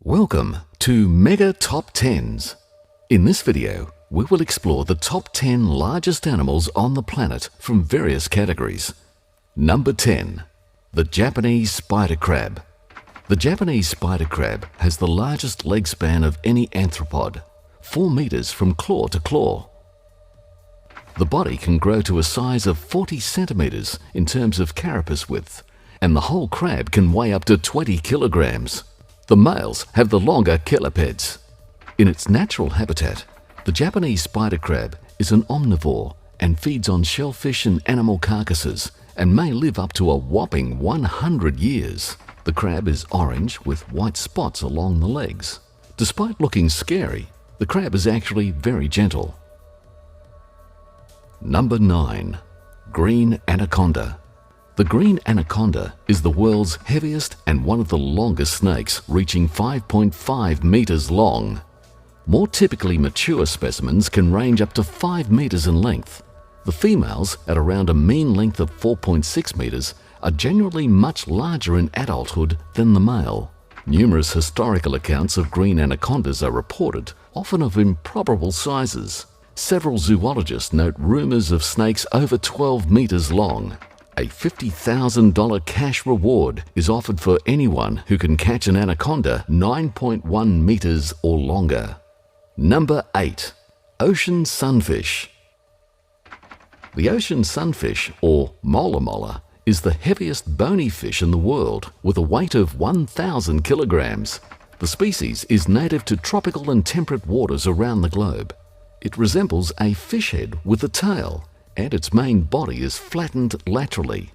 Welcome to Mega Top 10s. In this video, we will explore the top 10 largest animals on the planet from various categories. Number 10. The Japanese spider crab. The Japanese spider crab has the largest leg span of any arthropod, 4 meters from claw to claw. The body can grow to a size of 40 centimeters in terms of carapace width, and the whole crab can weigh up to 20 kilograms. The males have the longer chelipeds. In its natural habitat, the Japanese spider crab is an omnivore and feeds on shellfish and animal carcasses and may live up to a whopping 100 years. The crab is orange with white spots along the legs. Despite looking scary, the crab is actually very gentle. Number 9. Green Anaconda. The green anaconda is the world's heaviest and one of the longest snakes, reaching 5.5 meters long. More typically mature specimens can range up to 5 meters in length. The females, at around a mean length of 4.6 meters, are generally much larger in adulthood than the male. Numerous historical accounts of green anacondas are reported, often of improbable sizes. Several zoologists note rumors of snakes over 12 meters long. A $50,000 cash reward is offered for anyone who can catch an anaconda 9.1 meters or longer. Number 8. Ocean sunfish. The ocean sunfish, or mola mola, is the heaviest bony fish in the world with a weight of 1,000 kilograms. The species is native to tropical and temperate waters around the globe. It resembles a fish head with a tail, and its main body is flattened laterally.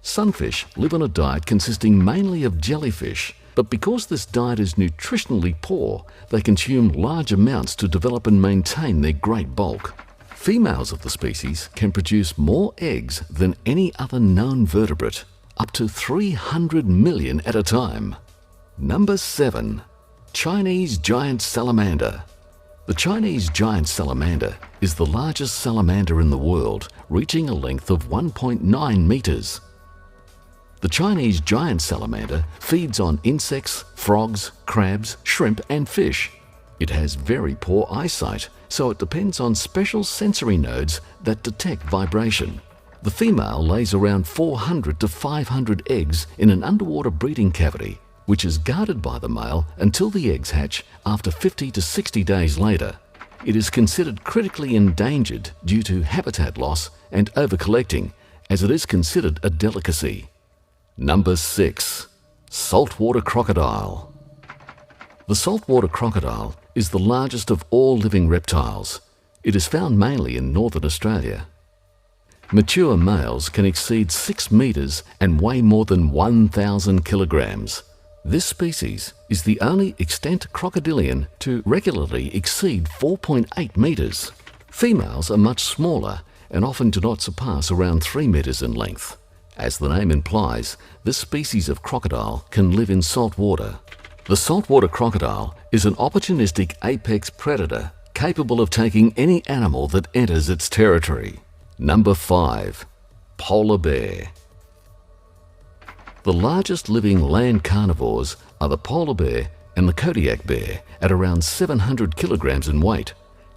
Sunfish live on a diet consisting mainly of jellyfish, but because this diet is nutritionally poor, they consume large amounts to develop and maintain their great bulk. Females of the species can produce more eggs than any other known vertebrate, up to 300 million at a time. Number 7. Chinese giant salamander. The Chinese giant salamander is the largest salamander in the world, reaching a length of 1.9 meters. The Chinese giant salamander feeds on insects, frogs, crabs, shrimp, and fish. It has very poor eyesight, so it depends on special sensory nodes that detect vibration. The female lays around 400 to 500 eggs in an underwater breeding cavity, which is guarded by the male until the eggs hatch after 50 to 60 days later. It is considered critically endangered due to habitat loss and overcollecting, as it is considered a delicacy. Number 6. Saltwater crocodile. The saltwater crocodile is the largest of all living reptiles. It is found mainly in northern Australia. Mature males can exceed 6 meters and weigh more than 1,000 kilograms. This species is the only extant crocodilian to regularly exceed 4.8 meters. Females are much smaller and often do not surpass around 3 meters in length. As the name implies, this species of crocodile can live in salt water. The saltwater crocodile is an opportunistic apex predator capable of taking any animal that enters its territory. Number 5. Polar bear. The largest living land carnivores are the polar bear and the Kodiak bear at around 700 kilograms in weight.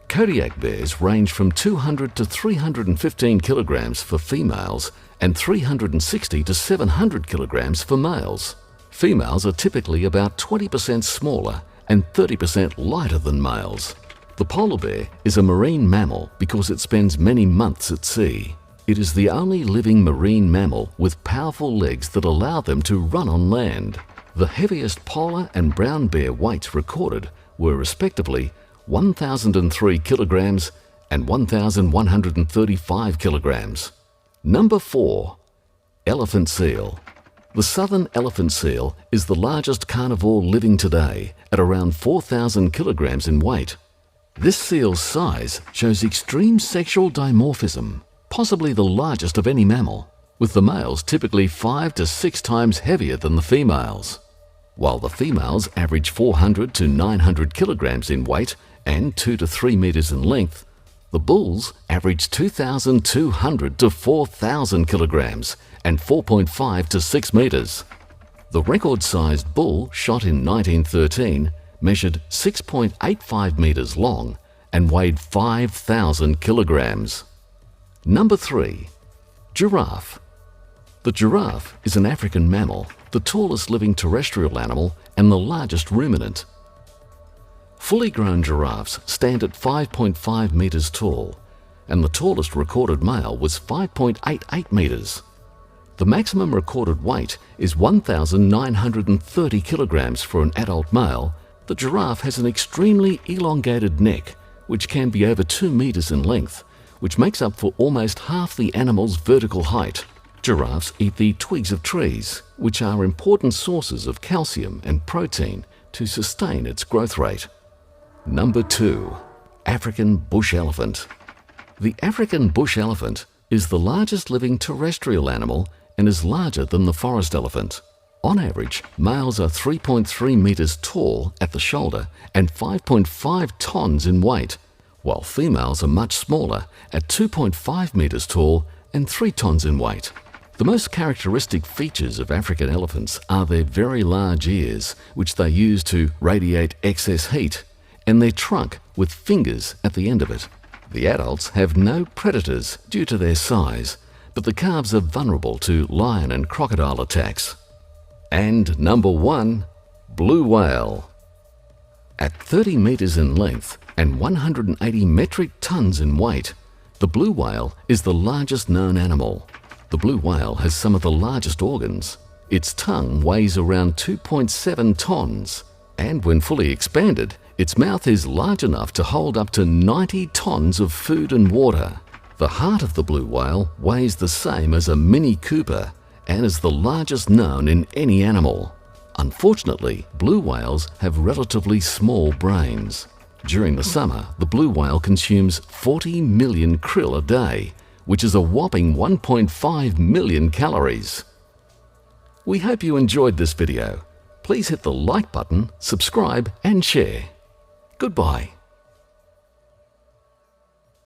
Kodiak bears range from 200 to 315 kilograms for females and 360 to 700 kilograms for males. Females are typically about 20% smaller and 30% lighter than males. The polar bear is a marine mammal because it spends many months at sea. It is the only living marine mammal with powerful legs that allow them to run on land. The heaviest polar and brown bear weights recorded were respectively 1,003 kilograms and 1,135 kilograms. Number 4. Elephant seal. The southern elephant seal is the largest carnivore living today at around 4,000 kilograms in weight. This seal's size shows extreme sexual dimorphism, possibly the largest of any mammal, with the males typically 5 to 6 times heavier than the females. While the females average 400 to 900 kilograms in weight and 2 to 3 meters in length, the bulls average 2,200 to 4,000 kilograms and 4.5 to 6 meters. The record-sized bull shot in 1913 measured 6.85 meters long and weighed 5,000 kilograms. Number 3. Giraffe. The giraffe is an African mammal, the tallest living terrestrial animal and the largest ruminant. Fully grown giraffes stand at 5.5 meters tall, and the tallest recorded male was 5.88 meters. The maximum recorded weight is 1,930 kilograms for an adult male. The giraffe has an extremely elongated neck, which can be over 2 meters in length, which makes up for almost half the animal's vertical height. Giraffes eat the twigs of trees, which are important sources of calcium and protein to sustain its growth rate. Number 2. African bush elephant. The African bush elephant is the largest living terrestrial animal and is larger than the forest elephant. On average, males are 3.3 meters tall at the shoulder and 5.5 tons in weight, while females are much smaller at 2.5 meters tall and 3 tons in weight. The most characteristic features of African elephants are their very large ears, which they use to radiate excess heat, and their trunk with fingers at the end of it. The adults have no predators due to their size, but the calves are vulnerable to lion and crocodile attacks. And number 1, blue whale. At 30 meters in length and 180 metric tons in weight, the blue whale is the largest known animal. The blue whale has some of the largest organs. Its tongue weighs around 2.7 tons, and when fully expanded, its mouth is large enough to hold up to 90 tons of food and water. The heart of the blue whale weighs the same as a Mini Cooper and is the largest known in any animal. Unfortunately, blue whales have relatively small brains. During the summer, the blue whale consumes 40 million krill a day, which is a whopping 1.5 million calories. We hope you enjoyed this video. Please hit the like button, subscribe and share. Goodbye.